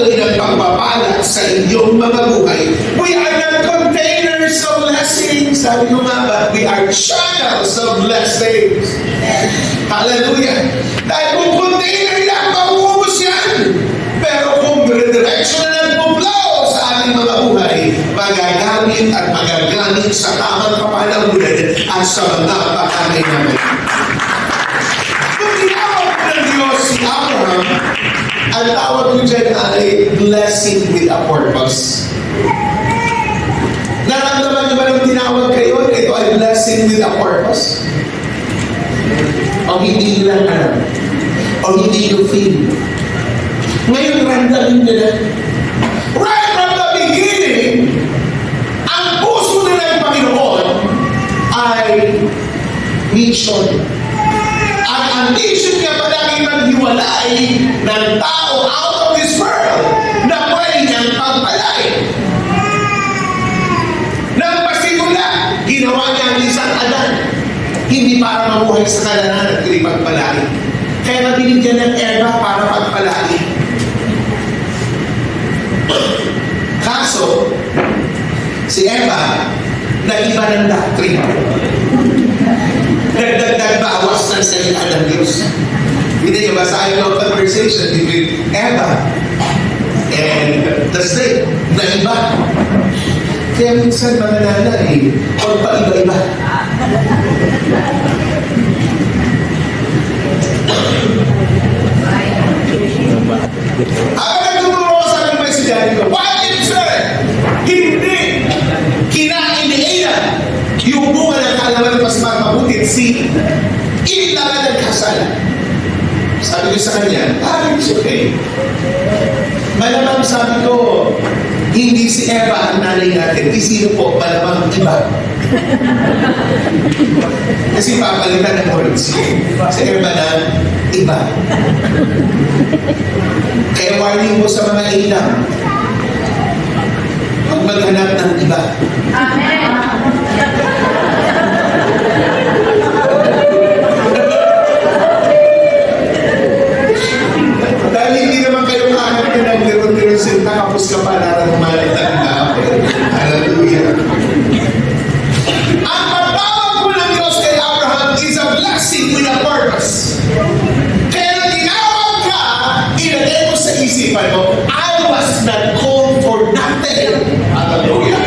magdadaloy ng pagpapala sa inyong mga buhay. We are not containers of blessings. Sabi ko nga ba, we are channels of blessings. Hallelujah. Dahil kung container lang, mauubos yan. Pero kung redirection na nagpuplow sa ating mga buhay, magagamit at magagamit sa tamang kapanahunan at sa mga pagkamay namin. Kung tinawag ng Diyos si Abraham, ang tawag ko dyan ay blessing with a purpose. Naramdaman niyo ba nung tinawag kayo? Ito ay blessing with a purpose? O hindi nyo lang alam? O hindi nyo feel? Ngayon, ramdamin nyo na. Right from the beginning, ang puso na ng Panginoon ay mission. At ang mission niya palagi maghiwalay ng tao out of this world na pwede niyang pagpalain. Nang pasimula, ginawa niya ang isang Adan. Hindi para mabuhay sa kalanan at pagpalain. Kaya nabinigyan ng Eva para pagpalain. Kaso, si Eva, nag-iba ng doctrine. Nagdagdag bawas ng salita ng Diyos. Hindi nyo basahin ng conversation between Eva and the snake na iba. Kaya minsan mga nanay, huwag pa iba-iba. Ako nagtuturo ko sa aking mga estudyante ko, what if, sir, hindi kinain ni Ada yung bunga ng kaalaman mas mabutit si Ila na nagkasal. Sabi ko sa kanya, it's okay. Malamang sabi ko, hindi si Eva ang nanay natin, sino po, malamang iba. Kasi papalitan ng words. Si Eva na iba. Kaya warning mo sa mga ilang, huwag maghanap ng iba. Amen. Dahil hindi naman kayo kahanap nyo ng liro-liro sinta, kapos ka pa nararamali ng iba. Hallelujah. Ang pagtawag po ng Diyos kay Abraham is a blessing with a purpose. Kaya tinawag ka, ilagay mo sa isipan mo, I was not called for nothing. Hallelujah.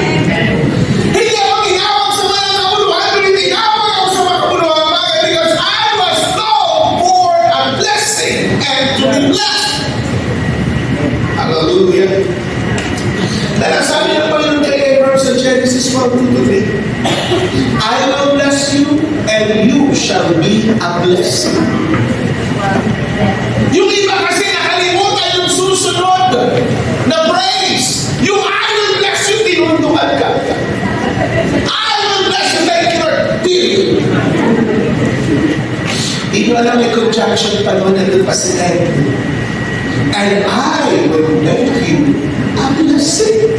Hindi ako tinawag sa mga kabuluhan, kundi tinawag ako sa mga kabuluhan bagay because I was called for a blessing and to be blessed. Hallelujah. Dahil sabi ng Panginoon kay Abraham sa Genesis 1:2-3, I will bless you and you shall be a blessing. Yung iba kasi nakalimutan yung susunod na praise. Yung I will bless you, tinundukan ka. I will bless you, thank you, Lord. Period. Hindi mo alam may conjunction pa noon nandun pa si Ed. And I will make you a blessing.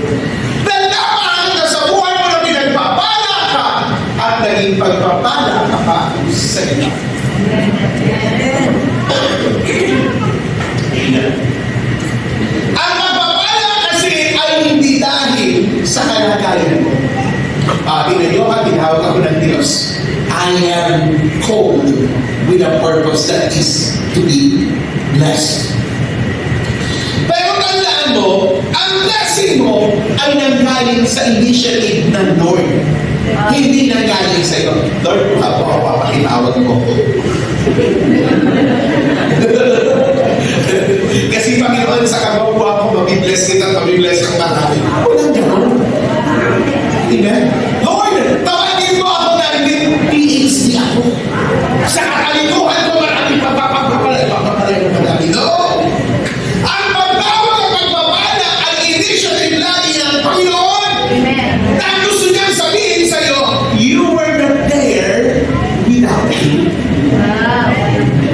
Nalaman na sa buhay mo na pinagpapala ka at naging pagpapala ka pa sa iba. Ang pagpapala kasi ay hindi dahil sa kalagayan mo. Tingnan nyo ka, tinawag ako ng Diyos. I am called with a purpose that is to be blessed. Pero tandaan mo, ang blessing mo ay nanggaling sa initiative ng Lord. Hindi nanggaling sa iyo. Lord, ako papakinawag mo. Kasi Panginoon, sa kababuha ko, mabibless kita, mabibless kang marami. Walang gano'n. Amen? Lord, tawagin mo ako na hindi PhD ako. Sa kakalikuhan ko, maraming papapapalay ng madami. No! Ang pagtawag at pagpapala ay initiative lagi ng Panginoon. Amen. Na gusto niyang sabihin sa iyo, you were not there without me. Wow.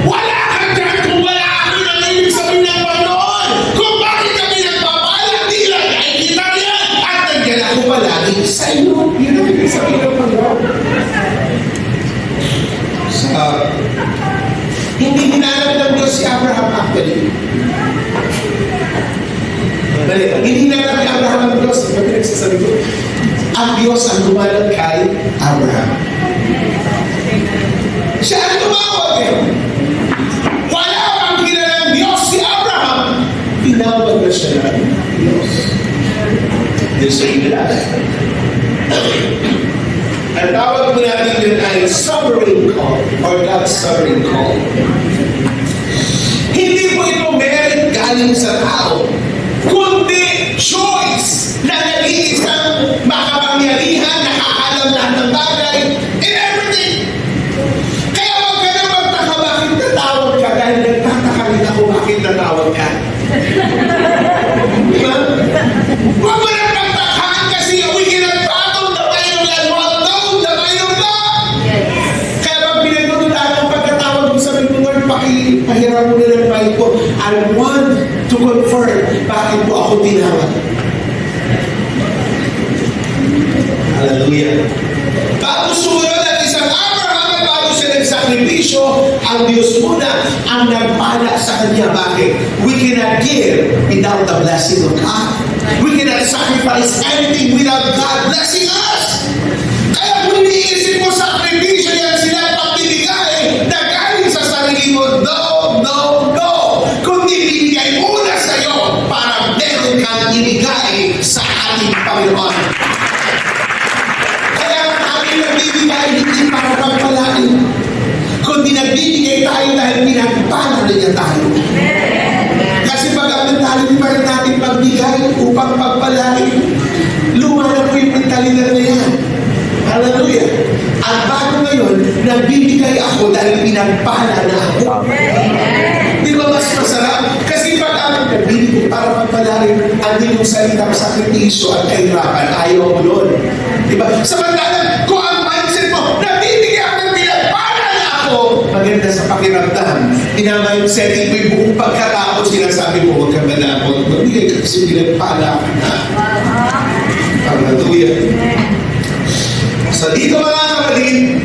Wala kang dyan kung wala ako ng ibig sabihin ng Panginoon. Kung bakit kami nagpapala, di lang ay kita yan. At nandiyan ako palagi sa iyo. Yun ang ibig sabihin ng Panginoon. Hindi hinanap ng Diyos si Abraham actually. Sandali, hindi na lang Abraham ang Diyos. Ito pinagsasabi ko. Ang Diyos ang lumalang kay Abraham. Siya ang tumawag eh. Wala pang kilalang Diyos si Abraham. Tinawag na siya ng Diyos. Diyos ay kilala. Ang tawag mo natin yun ay sovereign call or God's sovereign call. Hindi po ito merit galing sa tao, kundi choice na nag-iisang makapangyarihan, nakakalam lahat ng bagay, in everything. Kaya huwag ka na magtaka bakit natawag ka dahil nagtataka rin ako bakit natawag ka. Diba? Huwag mo na magtakahan kasi we cannot fathom the mind of God, well known the mind of God. Kaya pag pinagdudulaan ang pagkatawag mo, sabi mo, Lord, pahiram mo na ng mind ko. I want to confirm bakit po ako tinawag. Hallelujah. Bago sumunod ang isang Abraham at bago siya nagsakripisyo, ang Diyos muna ang nagpala sa kanya. Bakit? We cannot give without the blessing of God. We cannot sacrifice anything without God blessing us. Kaya kung iniisip mo sakripisyo yan sila pagbibigay na galing sa sarili mo, no, no, no. Kundi binigay muna sa iyo para meron kang ibigay sa ating Panginoon. Kaya kami nagbibigay hindi para pagpalain, kundi nagbibigay tayo dahil pinagpala niya tayo. Kasi pag ang mentality pa rin natin pagbigay upang pagpalain, lumana po yung mentalidad na yan. Hallelujah. At bago ngayon, nagbibigay ako dahil pinagpala na ako. Di ba mas masarap? Kasi pag ako nagbibigay para pagpalain, andin yung salitang sakripisyo at kahirapan, ayaw mo nun. Di ba? Samantalang, kung ang mindset mo, nagbibigay ako ng pinagpala na ako, maganda sa pakiramdam. Tinama yung setting mo yung buong pagkatapos, sinasabi mo, huwag kang manapot. Magbigay ka kasi pinagpala ka na. Hallelujah. So dito mga kapatid,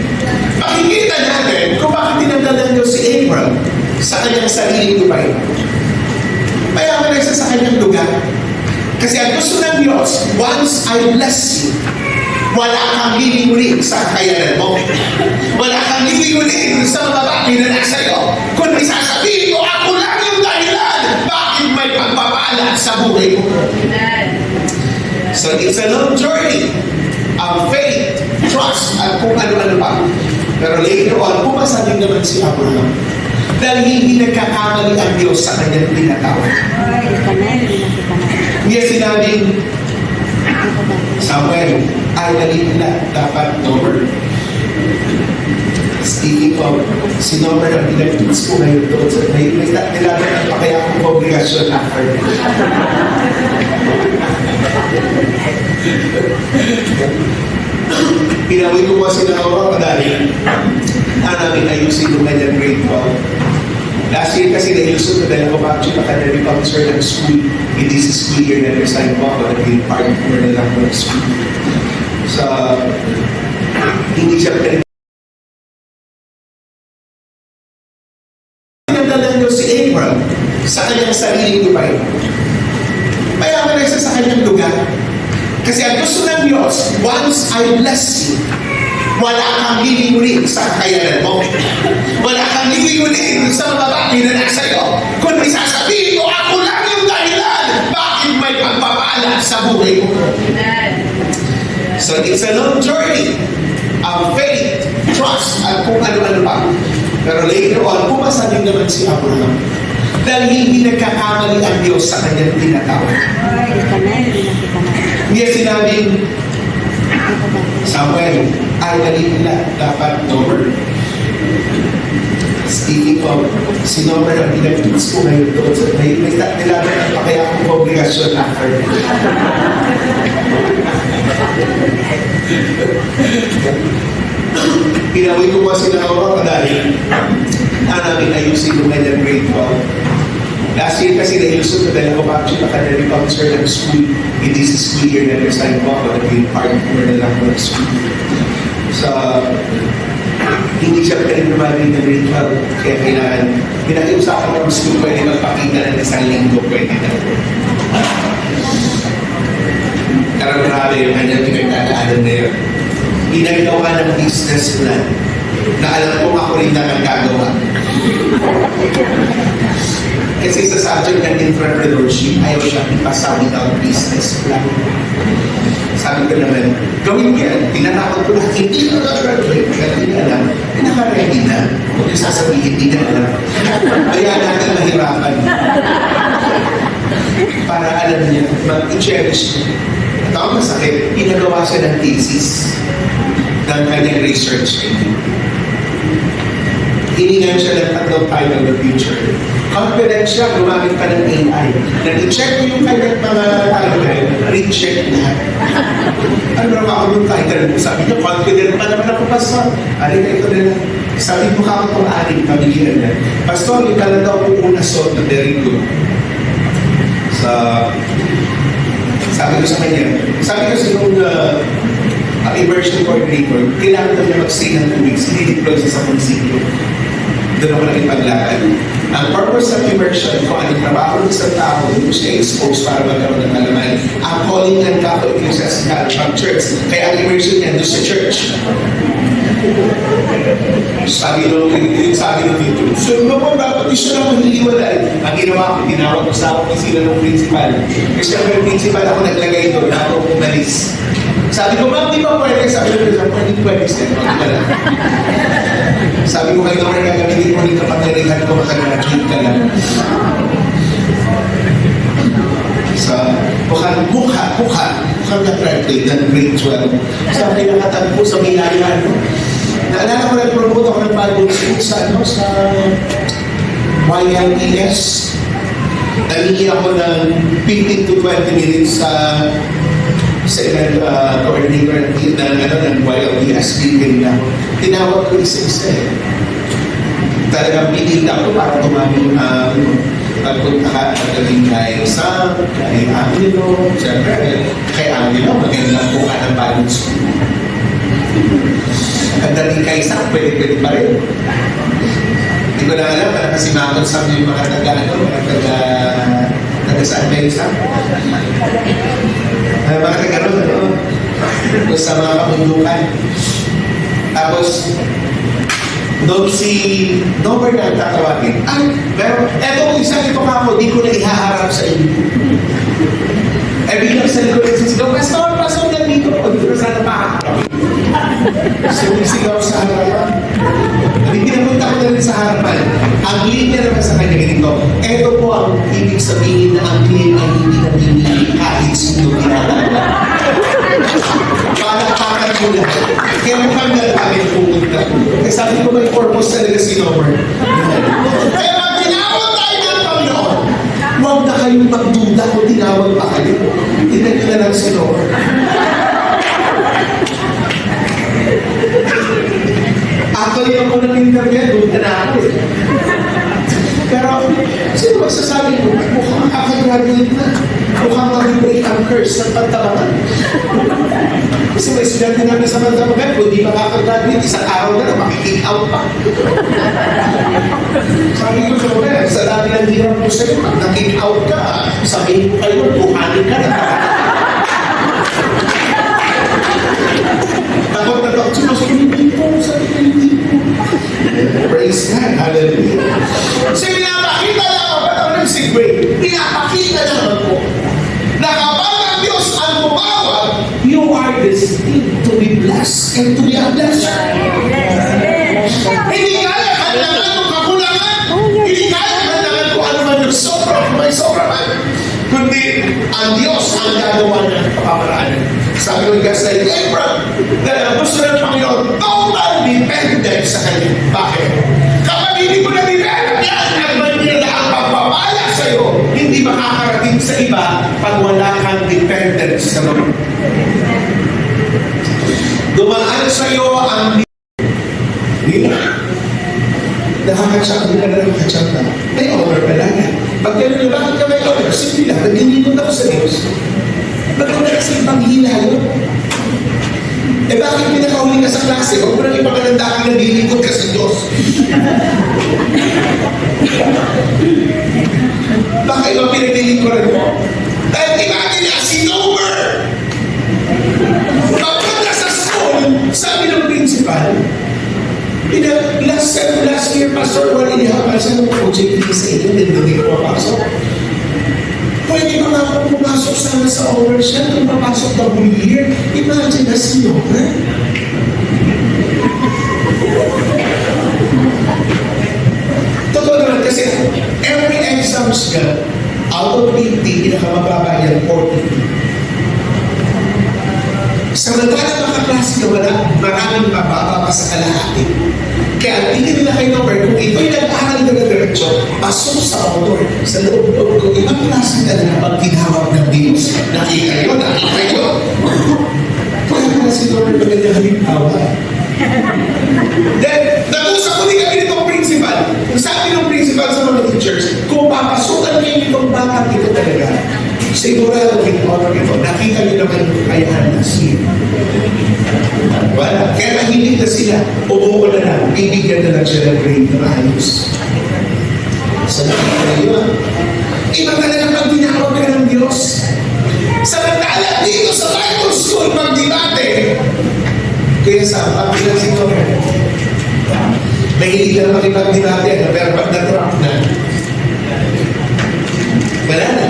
makikita natin kung bakit tinanggalan niyo si Abraham sa kanyang sariling lupain. Mayaman na isa sa kanyang lugar. Kasi ang gusto ng Diyos, once I bless you, wala kang lilingunin sa kakayanan mo. Wala kang lilingunin sa mga bagay na nasa iyo. Kundi sasabihin ko, ako lang yung dahilan bakit may pagpapala sa buhay mo. So it's a long journey of faith, trust, at kung ano-ano pa. Pero later on, pumasa din naman si Abraham. Dahil hindi nagkakamali ang Diyos sa kanyang tinatawag. Niya sinabing, Samuel, ay nalila dapat Nomer. Speaking of, si Nomer ang pinag-tulis ko ngayon doon. May nilaban pa kaya akong obligasyon after. Pinawin ko kasi na ako dahil namin ayusin yung kanyang grade 12. Last year kasi na-ilusot na dahil ako actually academic officer ng school. Hindi sa school year na resign po ako, naging partner na lang ng school. So, hindi siya pinagdalan niyo si Abraham sa kanyang sariling lupain. Mayaman na isa sa kanyang lugar. Kasi ang gusto ng Diyos, once I bless you, wala kang lilingunin sa kakayanan mo. Wala kang lilingunin sa mga bagay na nasa iyo. Kundi sasabihin ko, ako lang yung dahilan bakit may pagpapala sa buhay mo. So it's a long journey of faith, trust, at kung ano-ano pa. Pero later on, pumasa din naman si Abraham. Dahil hindi nagkakamali ang Diyos sa kanyang tinatawag. Niya sinabing, Samuel, ay nalila dapat Nomer. Speaking of, si Nomer ang pinag-tulis ko ngayon doon. May nilaban pa kaya akong obligasyon after. Pinawin ko kasi na ako dahil namin ayusin yung kanyang grade 12. Last year kasi na-ilusot na dahil ako actually academic officer ng school. Hindi sa school year na resign po ako, naging partner na lang ng school. So, hindi siya pinag-graduate ng grade 12. Kaya kailangan, pinakiusapan ng school, pwede magpakita ng isang linggo, pwede na. Parang grabe yung kanyang pinagdadaanan na yun. Ginagawa ng business plan na alam kong ako rin lang ang gagawa. Kasi sa subject ng entrepreneurship, ayaw siya ipasa without business plan. Sabi ko naman, gawin ko yan. Tinatakot ko na, hindi na nag-graduate. Hindi na alam. Naka-ready na. Kung yung sasabihin, hindi na alam. Kaya natin mahirapan. Para alam niya, mag-cherish niya. At ako masakit, pinagawa siya ng thesis ng kanyang research. Hiningan siya ng tatlong time of the future. Confident siya, gumamit pa ng AI. Nag-check ko yung kanyang mga title, recheck lahat. Ano naman ako yung title? Sabi niya, confident pa naman ako, Pastor. Alin ka ito na lang. Sabi mo ka ako aling pamilya na. Pastor, ikaw na daw po una so na very good. Sabi ko sa kanya, sabi ko sa nung immersion coordinator, kailangan daw niya mag-stay ng 2 weeks, hindi deploy siya sa munisipyo. Doon ako naging paglakad. Ang purpose ng immersion, kung anong trabaho ng isang tao, hindi mo siya expose para magkaroon ng alaman. Ang calling ng Catholic Ecclesiastical Church, kaya ang immersion niya doon sa church. Sabi nung dito, so naman dapat siya na mahiliwalay. Ang ginawa ko, tinawag ko sa opisina ng principal. Kasi ang principal ako naglagay doon, ako umalis. Sabi ko, ma'am, di ba pwede? Sabi ko, pwede sir. Sabi ko, kayo naman gagamitin mo rin kapangyarihan ko, makagraduate ka lang. So, mukhang na-graduate ng grade 12. Sabi ko, nakatagpo sa Milayan. Naalala ko, nag-promote ako ng Bible School sa YLES. Nalingi ako ng 15 to 20 minutes sa event coordinator ng YLES meeting na tinawag ko isa-isa eh. Talagang pinita ko para tumaming pagpunta ka at naging kay Sam, kay Angelo, siyempre kay Angelo, magandang buka ng Bible School. At dating kay Sam, pwede pa rin. Hindi ko na alam, parang kasi makakot Sam yung mga taga-saan kayo Sam? Mga taga-ron, sa mga kamundukan. Tapos, doon si Norbert na tatawagin. Pero eto isang ito nga ako, di ko na ihaharap sa inyo. Biglang sa likod nagsisigaw, Pastor, nandito po. Dito na sana makaharap. Sumisigaw sa harapan. Hindi napunta ko na rin sa harapan. Ang linya naman sa kanya ganito, eto po ang ibig sabihin na ang claim ay hindi na pinili kahit sino ginagawa. Palakpakan ko lang. Kaya mukhang nalagay pumunta. Eh sabi ko may purpose talaga si Norbert. Kaya pag tinawag tayo ng Panginoon, huwag na kayong magduda kung tinawag pa kayo. Tignan nyo na lang si Norbert. Actually, ako ng internet, doon na ako eh. Pero, sino magsasabi ko, mukhang makakagraduate na. Mukhang mag-break ang curse ng pantabangan. Kasi may estudyante namin sa pantabangan, kung di makakagraduate, isang araw na makikick out pa. Sabi ko sa dami ng hirap ko sa'yo, pag na-kick out ka, sabihin ko kayo, buhanin ka na. Takot na takot siya, sabi ko, praise God, hallelujah. So, pinapakita lang ako, ba't ako nag-segue? Pinapakita lang ako na kapag ang Diyos ang tumawag, you are destined to be blessed and to be a blessing. Hindi kaya kailangan ng kakulangan. Hindi kaya kailangan kung ano man yung sobra, may sobra man. Kundi ang Diyos ang gagawa ng pamamaraan. Sabi ko guys like Abraham, na gusto ng Panginoon, total dependent sa Kanya. Bakit? Kapag hindi mo na-dependent yan, at may ang pagpapala sa'yo, hindi makakarating sa iba pag wala kang dependent sa Lord. Dumaan sa'yo ang nakakatsak na nakakatsak na. May honor pa lang yan. Pag gano'n na, bakit ka may honor? Simple lang, nag-inipot ako sa Diyos. Bakit na kasi ibang hila yun? Eh bakit pinakahuli ka sa klase? Huwag mo nang ipaganda ka na nilipot ka sa Diyos. Bakit ba pinaglilingkuran mo? Dahil imagine na si Norbert sabi ng principal, last year, Pastor, 1.5 months, ano po, JP sa inyo, din doon ko papasok. Pwede ba nga ako pumasok sana sa overshot kung papasok the whole year? Imagine na siyo, ha? Totoo naman kasi, every exams ka, out of 50, pinakamababa yan, 40. Samantala mga klase ka wala, maraming mababa pa sa kalahati. Kaya tingin nila kayo number, kung ito'y nag-aaral na diretso, pasok sa autor, sa loob-loob ko, ibang klase ka na pag tinawag ng Diyos. Nakita yun. Kaya pala si Lord na ganyan halimbawa. Then, nag-usap ko din kami nitong principal. Sabi ng principal sa mga teachers, kung papasukan kayo nitong bata, ito talaga, sigurado with honor ito, nakita niyo naman yung kakayahan na siya. Wala. Kaya mahilig na sila, umuo na lang, bibigyan na lang siya ng grade na maayos. So nakita niyo, iba talaga pag tinawag ka ng Diyos. Samantala dito sa Bible School, pag debate, kaya sa pagbilang si Tomer, mahilig na makipag-debate, pero pag na-trap na, wala na.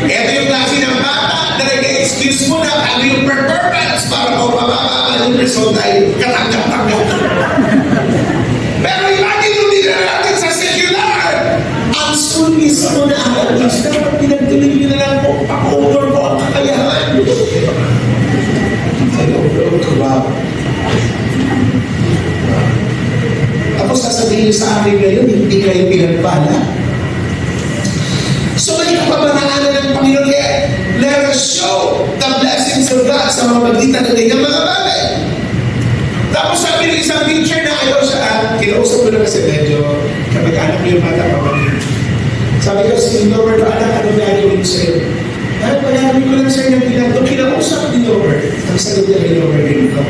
Ito yung klase ng bata na nag-excuse mo na ano yung performance para kung mababa yung result ay katanggap-tanggap. Pero imagine yung din natin sa secular. Ang school mismo na ang dapat pinagtuloy nyo na lang kung pa-over mo ang kakayahan. Wow. Tapos sasabihin sa akin ngayon, hindi kayo pinagpala. So may kapamaraanan ng Panginoon kaya let us show the blessings of God sa mga magitan natin ng mga bagay. Tapos sabi ng isang teacher na ayaw siya, kinausap ko na kasi medyo kamag-anak ko yung bata pamangkin. Sabi ko, si Robert, anak, ano gagawin ko sa'yo? Ay, palamin ko lang sa'yo ng pinagto. Kinausap ni Robert. Ang sagot niya ni Robert dito.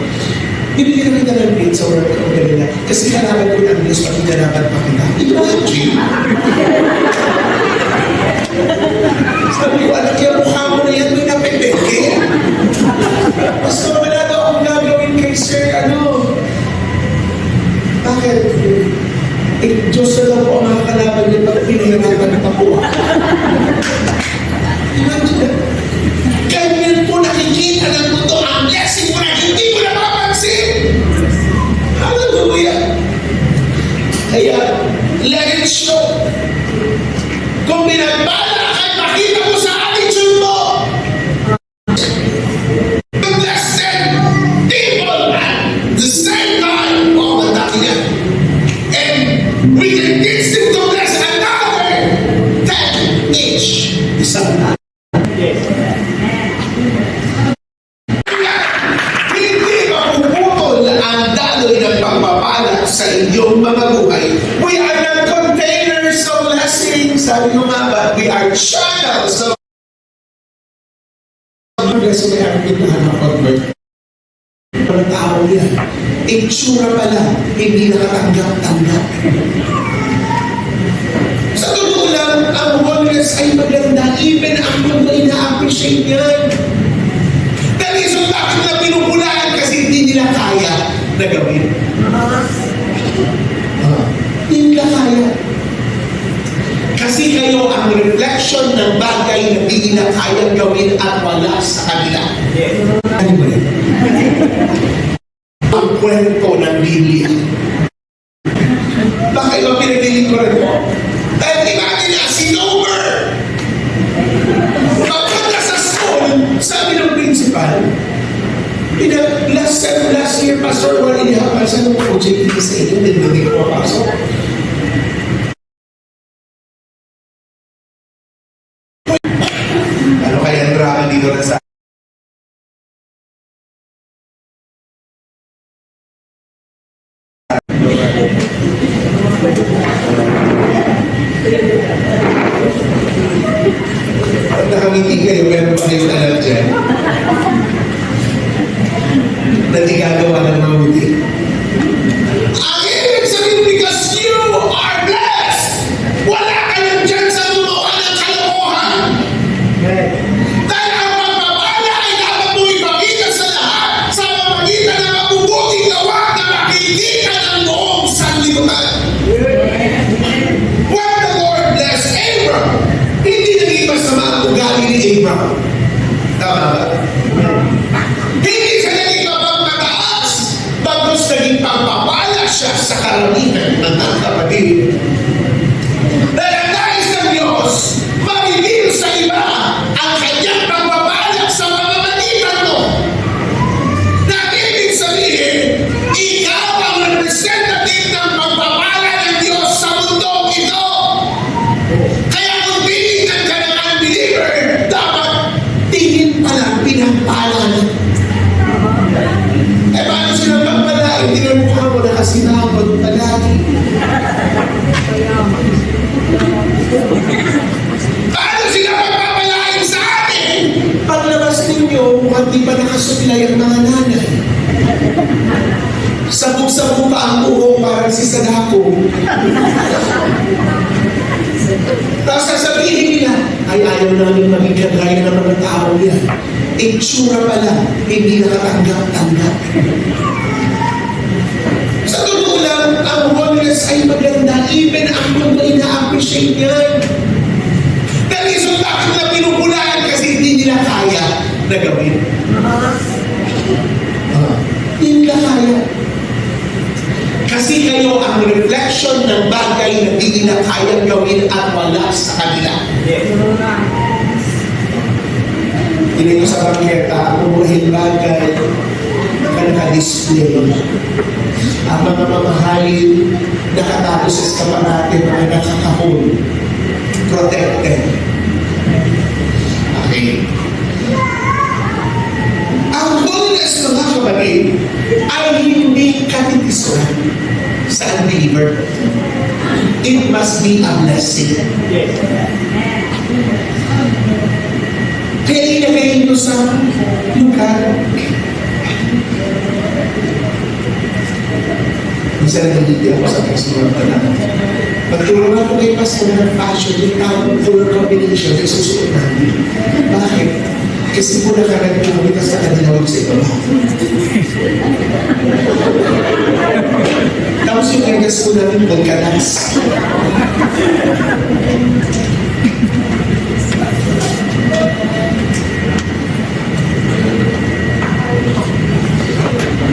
Bibigyan na kita ng grade sa work ko kanila. Kasi kailangan ko ng Diyos pag hinanapan pa kita. Imagine! Sabi ko, anak yung mukha mo na yan, may napipeke. Pastor, wala daw akong gagawin kay Sir, ano? Bakit? Diyos na daw po ang makakalaban niya pag pinahirapan pa po. Imagine, ganyan po nakikita ng mundo ang blessing mo na hindi mo napapansin. Hallelujah! Kaya, let it show. Kung pinagbala ka, makita mo sa attitude mo. Blessed people at the same time. Oh, mataki niya. And we can teach them to bless another 10 each. Isang na. Hindi mapuputol ang daloy ng pagpapala sa inyong mga buhay. We are not containers of blessings. Sabi ko nga ba, we are channels of blessing na ang pintahan ng pag-work. Ang tao yan, itsura pa lang, hindi nakatanggap-tanggap. Sa totoo lang, ang holiness ay maganda. Even ang mundo ay na-appreciate yan. Dahil isang bakit na pinupulaan kasi hindi nila kaya na gawin. Hindi nila kaya. Kasi kayo ang reflection ng bagay na hindi nila kayang gawin at wala sa kanila. Ano ba yun? Ang kwento ng Biblia. Bakit ba pinaglilingkuran mo? Dahil imagine niya, si Nomer. Pagpunta sa school, sabi ng principal, last year, Pastor, 1.5 months, ano po, JP sa inyo, din doon ko papasok. Ano kaya ang drama dito na sa pag nakangiti kayo, meron pa kayong alam dyan na di gagawa ng mabuti. Ang ibig sabihin, because you are blessed, wala ka lang dyan sa gumawa ng kalokohan. Dahil ang pagpapala ay dapat mo ipakita sa lahat sanlibutan. When the Lord blessed Abram, hindi naging masama ang ugali ni Abram. Tama ba? Hindi siya naging mapagmataas, bagos naging pagpapala siya sa karamihan ng mga kapatid. Dahil ang nais ng Diyos, ma-reveal sa iba ang kanyang pagpapala sa pamamagitan mo. Na ibig sabihin, ikaw ang representative ng pagpapala ng Diyos sa mundong ito. Kaya kung tinignan ka ng unbeliever, dapat tingin pa lang pinagpala na. Eh paano sila magpala? Hindi na mukha mo nakasinabot palagi. Paano sila magpapalain sa amin? Paglabas ninyo, mukhang di pa nakasuklay ang mga nanay. Sabog-sabog pa ang buhok parang si Sadako. Tapos sasabihin nila, ay ayaw namin maging kagaya ng mga tao yan. Itsura pala, hindi nakatanggap-tanggap. Sa totoo lang, ang holiness ay maganda. Even ang mundo ina-appreciate yan. Dahil isang bakit na pinupulaan kasi hindi nila kaya na gawin. Hindi nila kaya. Kasi kayo ang reflection ng bagay na hindi nila kayang gawin at wala sa kanila. Tingnan nyo sa bangketa, ang mumurahing bagay na naka-display. Ang mga mamahalin nakatago sa eskaparate, mga nakakahol, protected. Okay. Ang holiness, mga kapatid, ay hindi katitisan sa unbeliever. It must be a blessing. Kaya inagay ito sa lugar. Minsan nagigiti ako sa pagsunod pa lang. Pagturuan ko kay Pastor ng fashion, yung tawag color combination, ay susunod namin. Bakit? Kasi po nakaragpapit ka sa kanila huwag sa iba. Tapos yung egas po natin magkalas.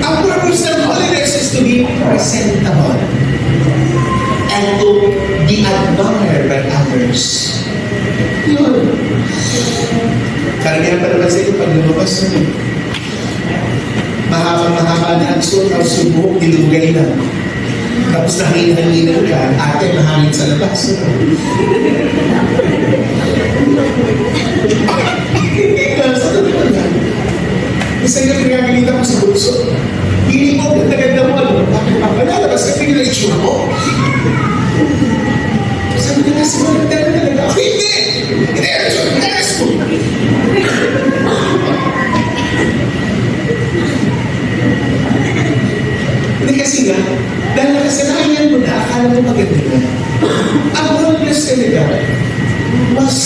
Ang purpose ng holiness is to be presentable and to be admired by others. Yun. Karamihan pa naman sa ito pag lumabas na mahaba na ang suot, tapos yung buhok nilugay na. Tapos nahingin-hanginan ka, ate mahangin sa labas. Sa totoo lang. Isa yung pinagagalitan ko sa bulso. Hindi mo, ganda-ganda mo, ano? Bakit pa? Lalabas ka, tingin na itsura mo. Sabi niya kasi, maganda na talaga. Ako hindi! Ineres mo! Hindi kasi nga, dahil nakasanayan mo na, akala mo maganda na. Ang holiness talaga was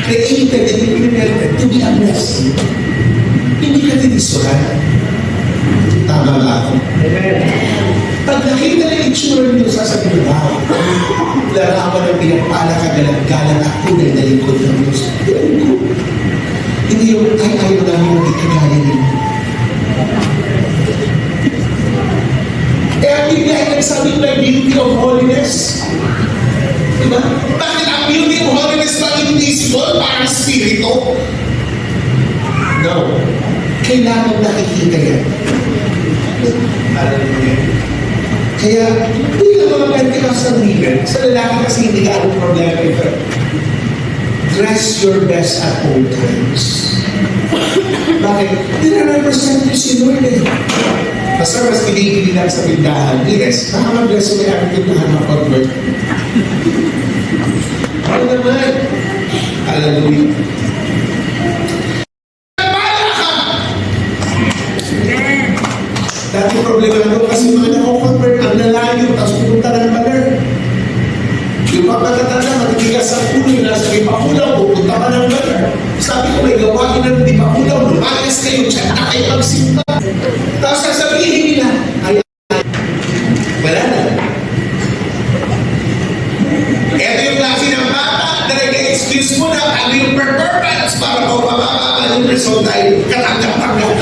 created and implemented to be a blessing. Hindi ka tinisuran. Tama ba ako? Pag nakita na itsura nyo, sasabihin ba? Larawan ng pinagpala kagalang-galang ako na inalingkod ng Diyos. Hindi yung ayaw namin magkikagaya ninyo. Eh, ang Biblia ay nagsabi na beauty of holiness. Diba? Bakit ang beauty of holiness ba invisible? Parang spirito? No. Kailangan nakikita yan. Kaya, hindi ka mga Pentecostal women. Sa lalaki kasi hindi ka anong problema ito. Dress your best at all times. Bakit? Nire-represent you si Lord eh. Basta mas pinigili lang sa pindahan. Yes, baka mag-bless mo kaya ang pindahan ng pag-work. Ano naman? Hallelujah. Dati problema na kasi mga nako-convert ang lalayo tapos pupunta ng baler. Yung mga katatanda, matitigas sa ulo, yung nasa may pakulaw, pupunta ka ng baler. Sabi ko, may gawain na hindi pakulaw, lumayas kayo, tiyan na kayo magsimba. Tapos sasabihin nila, ay, wala na. Anderson tayo, katanggap-tanggap.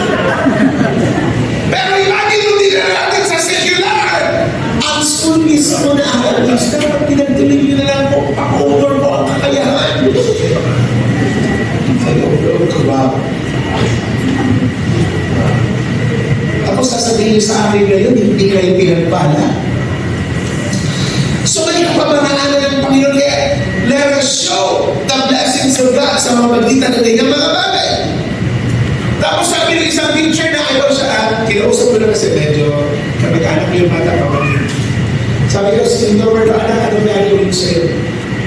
Pero imagine mo din natin sa secular. Ang school mismo na alis, dapat pinagdilig nyo na lang kung pa-over mo ang kakayahan. Tapos sasabihin niyo sa akin ngayon, hindi kayo pinagpala. So may kapamaraan ng Panginoon, kaya let us show the blessings of God sa mga magitan ng ganyan mga bagay. Tapos sabi ng isang teacher na ayaw siya, kinausap ko na kasi medyo kamag-anak ko yung bata pamangkin. Sabi ko, si Robert, anak, ano gagawin sa'yo?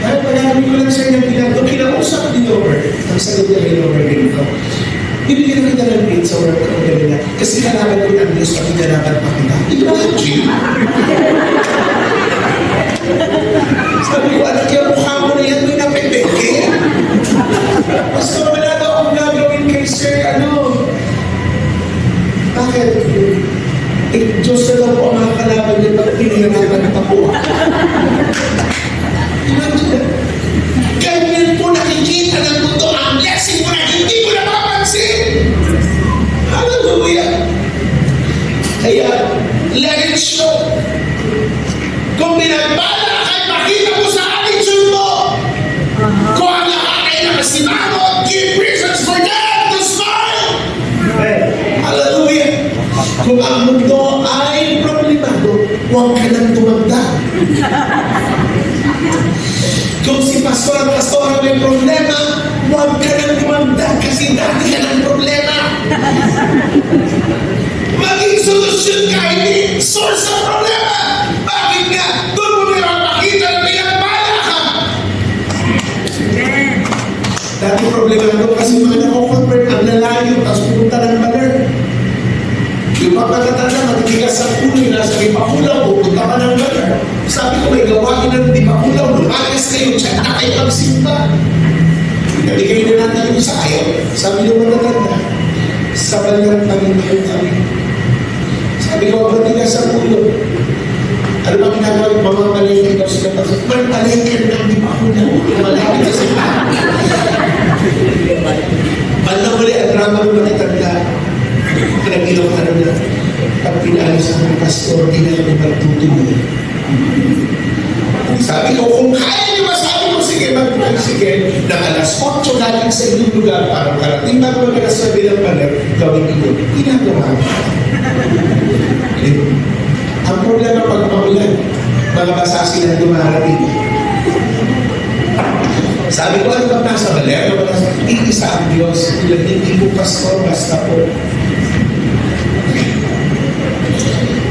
Dahil pagagawin ko lang sa'yo ng pinagdo, kinausap ni Robert. Ang sagot niya kay Robert ganito, bibigyan na kita ng grade sa work ko ganyan. Kasi kalaban ko ng Diyos, pati kalaban pa kita. Imagine! Sabi ko, anak, yung mukha mo na yan, may napipeke. Pastor, wala daw akong gagawin kay Sir, ano? Bakit? Eh, Diyos na daw po ang mga kalaban niya, pag pinahirapan at ako. Imagine, ganyan po nakikita ng mundo ang blessing mo na hindi mo napapansin. Hallelujah! Kaya, let it show. Kung pinagpala kahit makita mo sa attitude mo, kung ang lahat ay nakasimangot, give reasons for them to smile. Hallelujah! Kung ang mundo ay problemado, huwag ka nang tumanda. Kung si pastor at pastora may problema, huwag ka nang tumanda kasi dati ka ng problema. Maging solusyon ka, hindi source ng problema. Bakit nga? Doon mo may makakita na pinagpala ka. Dati problema doon kasi mga nako-convert ang lalayo tapos pupunta ng baler. Yung pagkakatanda, matitigas sa puloy, nasa may pakulaw, pupunta ka ng baler. Sabi ko, may gawain na hindi pakulaw, lumayas kayo, tsaka na kayo magsimba. Nabigay na natin yung sa ayaw. Sabi nyo matatanda, sa baler kami kami. Sabi ko, matigas sa puloy. Ano ba ginagawa yung mga malengke daw sila pag may malengke na hindi pakulaw, malapit sa simba. Balang muli ang drama ng matatanda. Pinag-ilaw ka na pag pinaalis ang pastor, di na kami magtutuloy. Sabi ko, kung kaya niyo ba, sabi ko, sige, sige, na alas 8 galing sa inyong lugar, parang karating bago magkakasabi ng paler, gawin ito. Ginagawa. Ang problema pag maulan, mga basasi na dumarating. Sabi ko, ano ba nasa baler? Iisa ang Diyos. Hindi po pastor, basta po.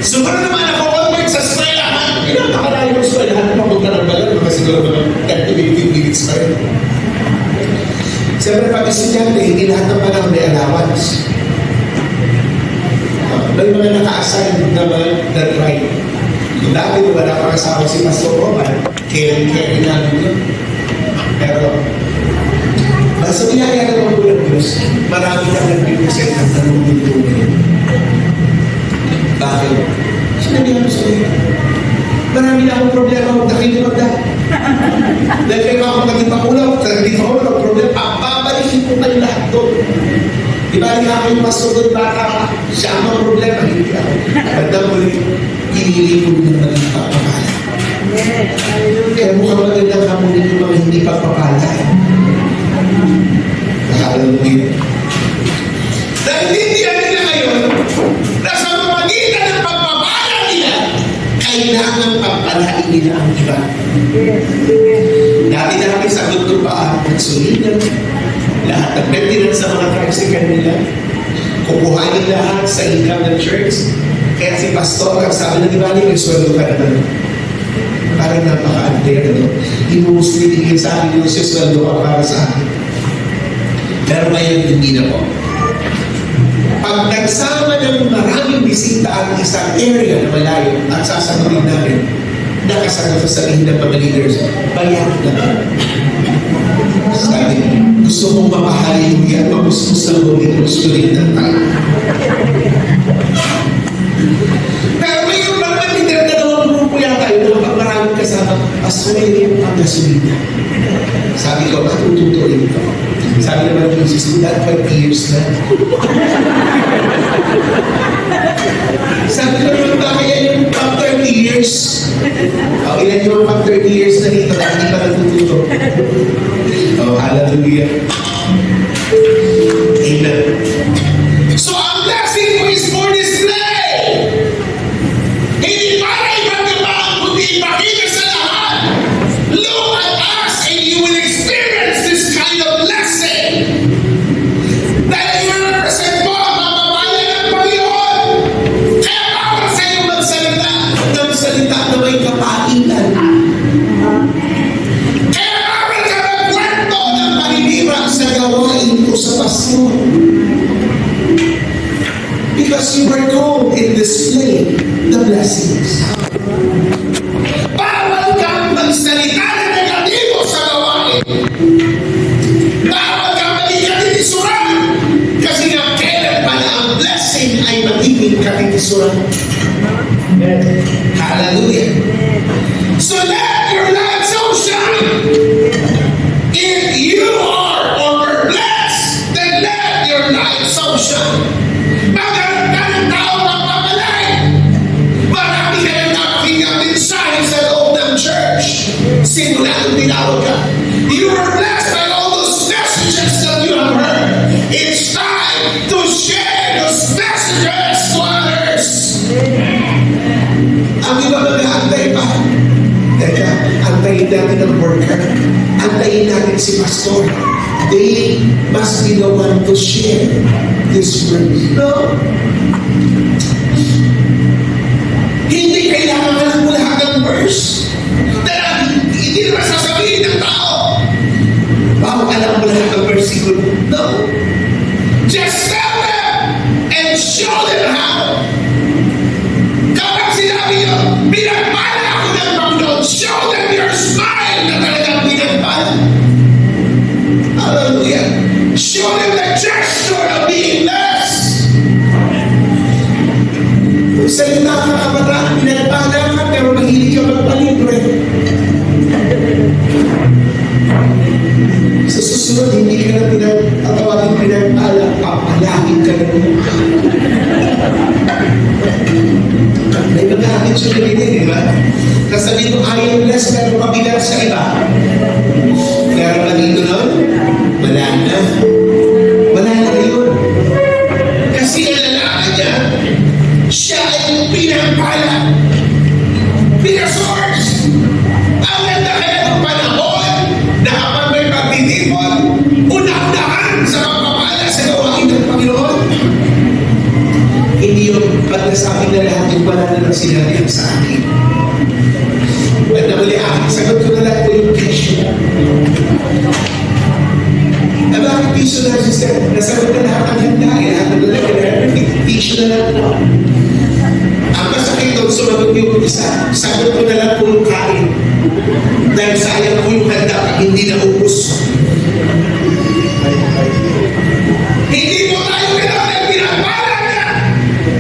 Siguro naman ako convert sa eskwelahan. Napakalayo ng eskwelahan. Papunta ng baler, mga siguro mga 10-15 minutes pa rin. Siyempre, pag estudyante, hindi lahat ng panahon may allowance. May mga naka-assign na mga na-drive. Dati wala pang asawa si Pastor Roman, carry namin yun. Pero, sa biyaya ng mga ng Diyos, marami na nag-represent ang tanong ng bakit? Sinabihan ko sa iyo. Marami na akong problema, huwag na kayo magda. Dahil kayo ako maging makulaw, hindi pa ako ng problema, babalikin ko kayo lahat doon. Di ba rin ako yung masugod bata, siya ang problema, hindi ako. Pagda muli, inili ko ng maging pagpapala. Kaya mukhang magandang hamunin yung mga hindi pagpapala. Hallelujah. Dahil hindi nila ngayon, nasa pamagitan ng pagpapala nila, kailangan pagpalain nila ang iba. Dati-dati sa gusto pa, nagsulinan, lahat ng maintenance sa mga tricycle nila, kukuhanin lahat sa income ng church. Kaya si pastor, ang sabi na ibalik, may sweldo ka naman. Parang napaka-unfair, no? Inumuslitigin sa akin yung sweldo ka para sa akin. Pero ngayon, hindi na po. Pag nagsama ng maraming bisita ang isang area na malayo at sasagutin namin, nakasagot sa sabihin ng mga leaders, bayan na. Sabi, gusto mong mapahaliluya, mapustos na mo din, gusto rin ng tayo. Pero ngayon pa naman, hindi na dalawang grupo yata yun, pag maraming kasama, asunin yung ang gasolina. Sabi ko, matututuin ko. Sabi naman ng Jesus, that 5 years na. Sabi naman, bakit yan yung pang 30 years? Ilan yung pang 30 years na dito na hindi pa natututo? Hallelujah. Amen. So, ang blessing mo is for display. Hindi para ibang-ibang, kundi ipakita sa lahat. Look at us and you will experience this kind of blessing. Dahil i-represent mo ang mapapala ng Panginoon. Kaya bawal sa iyo magsalita ng salita na may kapaitan. Kaya bawal ka magkwento ng paninirang sa gawain ko sa pastor. Because you were called in display the blessings. Bawal kang magsalita ng negatibo sa gawain. Bawal kang maging katitisuran. Kasi nga kailan pa na ang blessing ay magiging katitisuran. Hallelujah. So let your light so shine. If you are over-blessed, then let your light so shine. Magkaroon ka ng tao magpapalay. Marami ka ng napakinggang mensahe sa loob ng church. Simula nung tinawag ka. You were blessed by all those messages that you have heard. It's time to share those messages to others. Ang iba mag-aantay pa. Teka, antayin natin ang worker. Antayin natin si pastor. They must be the one to share this word. No. Hindi kailangan mo lahat ng verse. Dahil hindi naman sasabihin ng tao. Wow, alam mo lahat ng versikulo. No. Just tell them and show them how. Kapag sinabi nyo, pinagpala ako ng Panginoon, show them your smile na talagang pinagpala. Hallelujah. Show them the gesture of being blessed. Salita ka kabataan, pinagpala ka, pero mahilig ka magpalibre. Sa susunod, hindi ka na pinagtatawagin pinagpala, papalagin ka na mukha. May mga attitude na ganyan, di ba? Kasabihin mo, I am blessed, pero pabilang sa iba. Pero dito nun, wala na. Wala na yun. Kasi nalalaman niya, siya ay pinagpala. Pinag-source. Ang ganda kaya ng panahon na kapag may pagtitipon, una-unahan sa pagpapala sa gawain ng Panginoon. Hindi yung pagkasabi na lahat yung wala na lang sinabi ang sa akin. At namuli akin, sagot ko na lang po yung kesyo. Na bakit piso na siya? Nasagot na lahat ang handa. Lahat na lang, piso na lang po. Ang masakit doon, sumagot yung isa. Sagot ko na lang po yung kain. Dahil sayang po yung handa pag hindi naubos. Hindi po tayo gano'n pinagpala niya.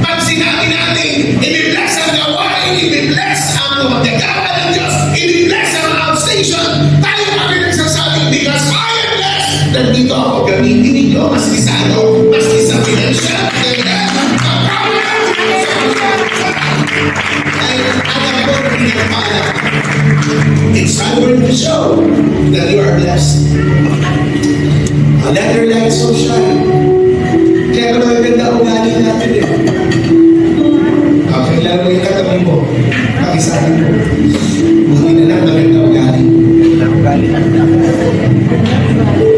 Pag sinabi natin, i-bless ang gawain, i-bless ang magagawa ng Diyos, i-bless ang outstation, tayo kami nagsasabing, because I am blessed, nandito ako gamitin ninyo, maski sa ano, maski sa financial, it's time for you to show that you are blessed. Let your light so shine. Kaya kung maganda ang ugali natin eh. Okay, lalo yung katabi mo. Pakisabi mo. Buti na lang maganda ang ugali.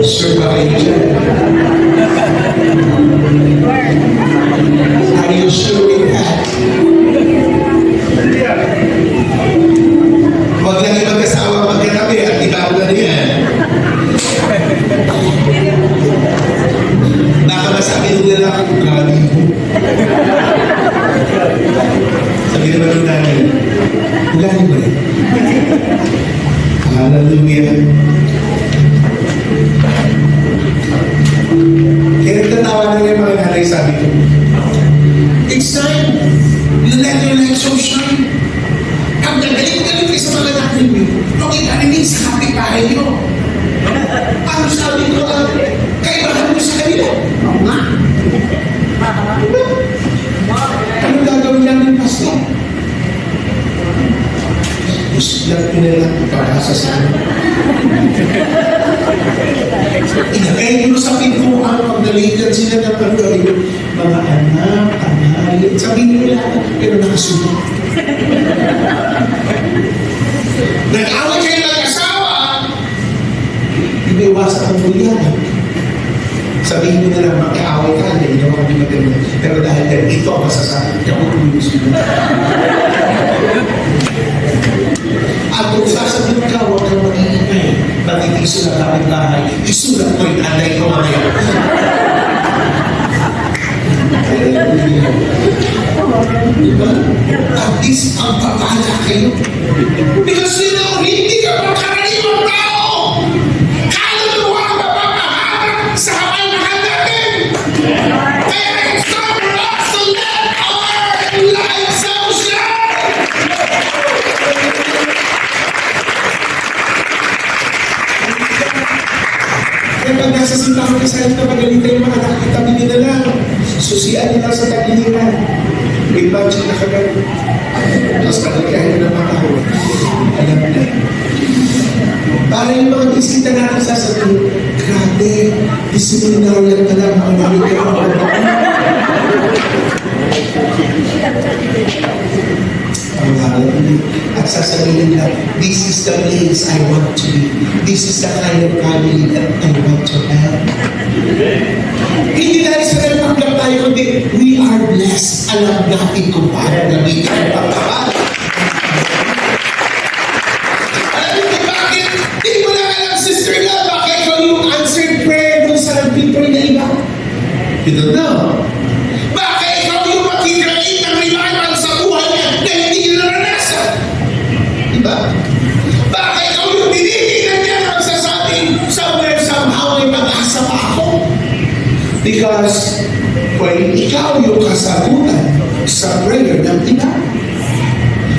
Sure ba kayo dyan? Are you sure with that? Huwag lang yung mag-asawa magkatabi at itaw na yan. Baka masabi nung lalaki kung grabe mo. Sabi naman nung nanay, ugali mo rin. Hallelujah. Kaya nagtatawa na yung mga nanay, sabi ko, it's time. You let your light so shine. Ang gagaling-galing kayo sa mga natin nyo. Kung ikarinig sa kapitbahay nyo. Ano sabi ko lang, kanila. Ano gagawin namin, Pastor? Gusto lang nila ipapasa sa amin. Inagay nyo sa pintuan pag naligan sila ng pagkain. Mga anak, anak, sabihin nila, pero nakasunod. Nag-away kayo mag-asawa, hindi iwasan ang bulihan. Sabihin mo na lang, mag-away ka, hindi naman kami maganda. Pero dahil ito ang masasabi, ako gusto mo. At kung sasabihin ka, huwag kang mag-iingay. Matitiso na kapit bahay. Isulat mo yung anday ko mamaya. Diba? At least ang papala kayo. Because you know, hindi ka magkaraniwang tao. Kaluluwa ang mapapahagap sa kamay-mahal natin. Kaya it's time for us to let our light so shine. Kaya pag nasa simbahan ka sa ito, magalita yung mga nakikitabi nila lang. Susian nila sa tagiliran. May budget na kagad. Tapos kalagayan na ng mga tao. Alam na. Para yung mga bisita natin sasabihin, grabe, disciplinarian ka lang, mga namin ka lang. Ang harap niyo. At sasabihin na, this is the place I want to be. This is the kind of family that I want to have. Hindi dahil sa nagpanggap tayo, kundi we are blessed. Alam natin kung paano gamitin ang pagkakal. Alam niyo bakit? Hindi mo lang alam, sister na, bakit ikaw yung answered prayer dun sa nag-pray na iba? You don't know. Bakit ikaw yung makikirain ng revival sa buhay niya na hindi niya naranasan? Diba? Bakit ikaw yung tinitingnan niya na magsasabing somewhere, somehow, may mag-asa pa ako? Because when ikaw yung kasagutan sa prayer ng iba,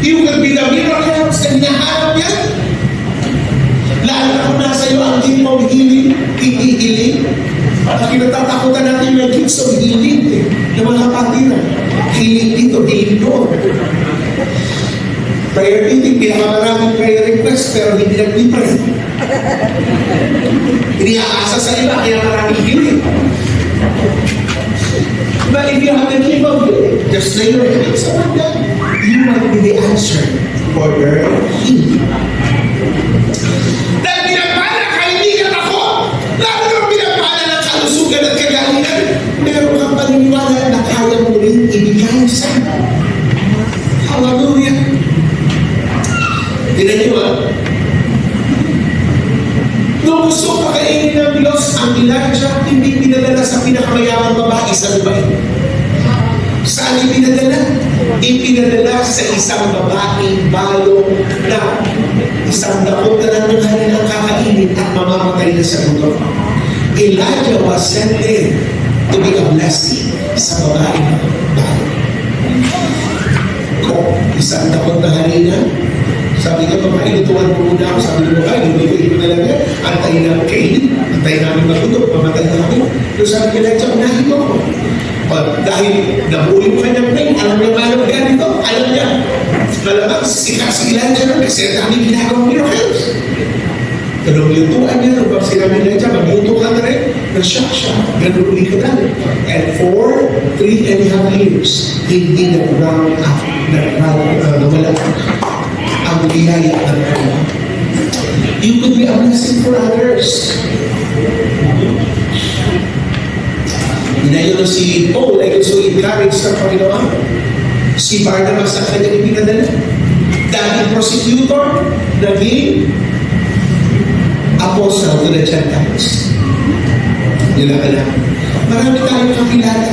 you will be the miracles na hinahanap niya. Lalo na kung nasa iyo ang gift of healing, hindi. Ang kinatatakutan natin yung gifts of healing, yung mga kapatiran. Healing dito, healing doon. Prayer meeting, pinakamaraming prayer request, pero hindi nag-pray. Iniaasa sa iba, kaya maraming healing. But if you have the gift of healing, just lay your hands on them. You might be the answer for your healing. Dahil pinagpala ka, hindi ka takot. Lalo nang pinagpala ng kalusugan at kagalingan, meron kang paniniwala na kaya mo rin ibigay sa Hallelujah. Tinan niyo nung gusto pakainin ng Diyos ang Elijah, hindi pinadala sa pinakamayamang babae sa Dubai. Saan ipinadala? Ipinadala sa isang babaeng balong na isang dakot na lang ng halin ang kakainin at mamamatay na sa gutom. Elijah was sent there to be a blessing sa babaeng balong. Kung isang dakot na halina, sabi ko, pagpailutuan mo muna ako. Sabi ko, ay, hindi ko ito talaga. Antayin namin kainin. Antayin namin matulog. Mamatay na kami. Pero sabi ko, Elijah, unahin mo ako. Dahil nabuhay mo kanyang plane, alam niya malamang ganito. Alam niya. Malamang sikat si Elijah nun kasi dami ginagawang miracles. Pero lutuan niya, nung pag sinabi Elijah, magluto ka na rin. Na-shock siya. Ganun uli ka dali. And for 3.5 years, hindi nag-round up. Nawala ang biyaya ng Allah. You could be a blessing for others. Inayon si Paul ay gusto encourage ng Panginoon. Si Barnabas ang kanyang ipinadala. Dahil prosecutor, naging apostle to the Gentiles. Nila ka lang. Marami tayong kakilala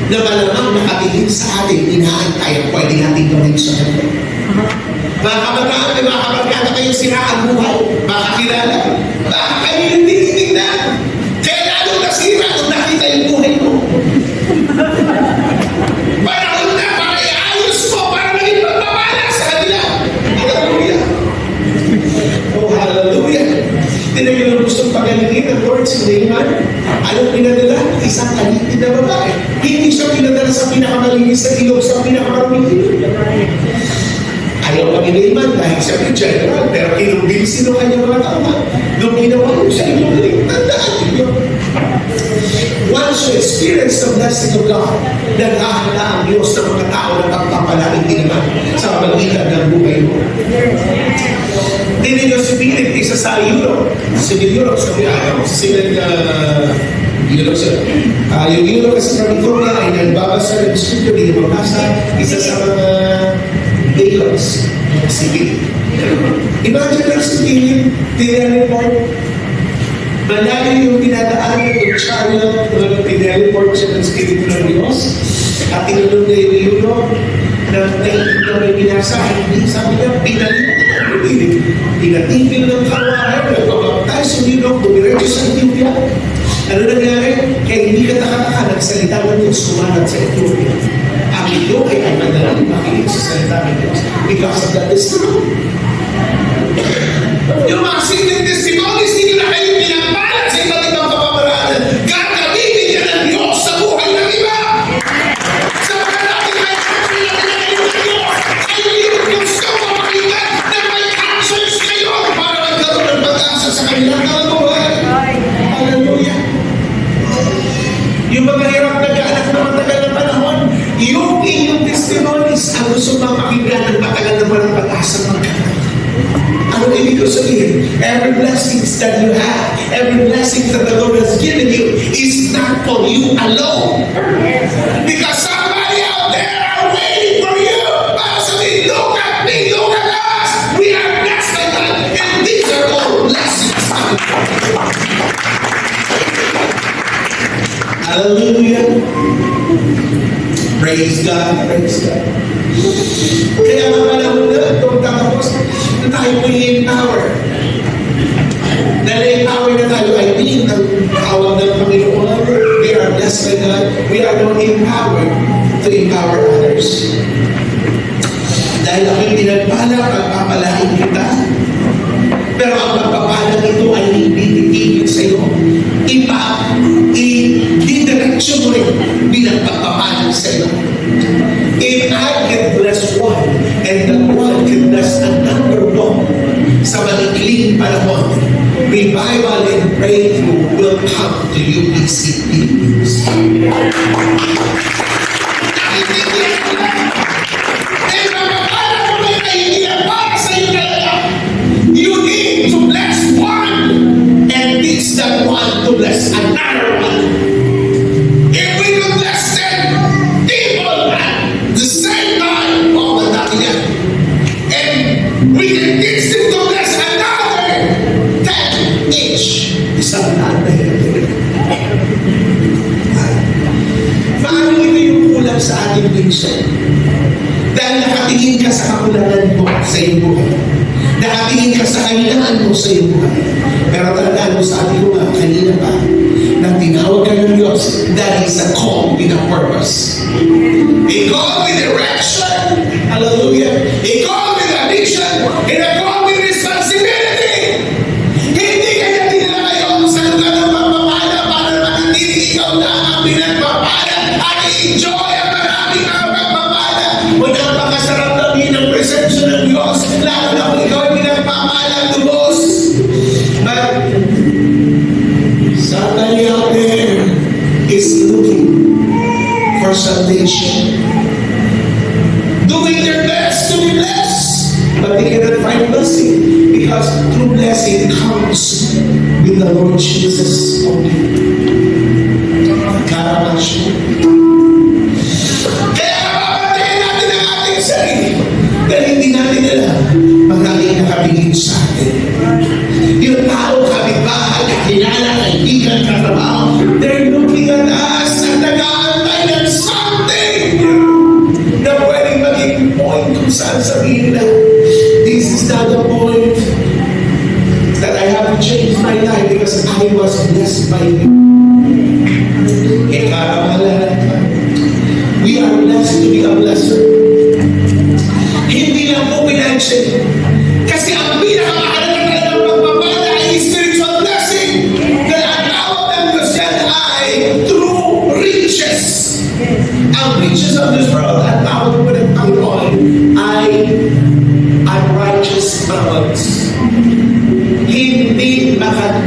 na malamang nakatingin sa atin, inaantay ang pwede natin gawin sa kanila. Mga kabataan, may mga kabarkada kayo siraan buhay, mga kakilala. Baka kayo yung tinitingnan. Kaya lalo nasira kung nakita yung buhay mo. Panahon na para iayos mo, para maging pagpapala sa kanila. Hallelujah. Oh, hallelujah. Tinagin ang gustong pagalingin ng Lord si Naaman. Alam pinadala? Isang alipin na babae. Hindi siya pinadala sa pinakamalinis na ilog, sa pinakamaruming ilog. Ayaw kami ni Iman dahil siya general, pero kinumbinsi ng kanyang mga tama. Nung ginawa mo siya, inulit. Tandaan ninyo. Once you experience the blessing of God, nag-ahanda ang Diyos ng mga tao na pagpapalain din naman sa magitan ng buhay mo. Hindi nyo si Philip, isa sa Europe. Sige Europe, sabi ayaw. Sige Europe siya. Yung Europe kasi California ay nagbabasa ng studio, hindi magbasa. Isa sa mga Deacons, si Philip. Imagine lang si Philip, tineleport. Malayo yung pinadaanan ng chariot, tineleport siya ng Spirit ng Diyos. At tinulong niya yung Europe na may binasa. Hindi, sabi niya, pinatigil ng kawahan, nagpapapatay sa Europe, bumiretso sa Ethiopia. Ano nangyari? Kaya hindi ka takataka, nagsalita ng Diyos, sumanat sa Ethiopia. Ang iyo ay ang madalang makinig sa salita ng Diyos because of that testimony. Yung mga singing testimonies, hindi na kayo pinapalat sa iba't ibang kapamaraan. Gagamitin niya ng Diyos sa buhay ng iba. Sa mga natin ay pinagpinagin ng Diyos, ay hindi gusto mapakinggan na may answers kayo para magkaroon ng pag-asa sa kanilang buhay. Hallelujah. Yung mga hirap na gaanak na matagal na panahon, yung inyong testimonies ang gusto mapakinggan ng matagal na walang pag-asa magkaroon. Ano ibig ko sabihin? Every blessings that you have, every blessing that the Lord has given you is not for you alone. Because somebody out there are waiting for you. Para sabihin, look at me, look at us. We are blessed by God. And these are all blessings. Hallelujah. Praise God, praise God. Kaya nga panahon na, kung tatapos, na tayo po i-empower. Na-empower na tayo, I mean, ang tawag ng Panginoon, we are blessed by God, we are not empowered to empower others. Dahil ako'y pinagpala, pagpapalain kita. Pero ang pagpapala nito ay hindi titigil sa iyo. I-diretso mo rin bilang pagpapala sa iyo. If I can bless one, and that one can bless another one, sa malikling panahon, revival and breakthrough will come to you, BC Philippines. You need to bless one, and teach that one to bless another one. If we could bless 10 people at the same time, all the time, and we can teach them to bless another 10 each. Isang natin. Paano ito yung kulang sa ating vision? Dahil nakatingin ka sa kakulangan mo sa iyong buhay. Nakatingin ka sa kailangan mo sa iyong buhay. Pero tandaan mo sa ating mga kanina pa, na tinawag ka ng Diyos, that is a call with a purpose. A call with direction. Hallelujah. A call with a mission. And a call with responsibility. Hindi kaya dinala kayo sa lugar ng pagpapala para manatili ikaw na ang pinagpapala at enjoy ang maraming mga pagpapala. Walang pakasarap na ng presensya ng Diyos, lalo na kung ikaw ay pinagpapala lubos. But somebody out there is looking for salvation, doing their best to be blessed, but they cannot find blessing because true blessing comes with the Lord Jesus only. Karamasyo. Kaya mapapatayin natin ang ating sarili dahil hindi natin alam magaling nakatingin sa atin. Yung tao, kapitbahay, kakilala, kaibigan, katrabaho, they're looking at us at nag-aantay ng something na pwedeng maging point kung saan sabihin na this is not the point that I have to change my life because I was blessed by you. We are blessed to be a blesser. Hindi lang po financial. Kasi ang pinakamahalaga ng pagpapala ay spiritual blessing. Dahil ang tawag ng Diyos yan ay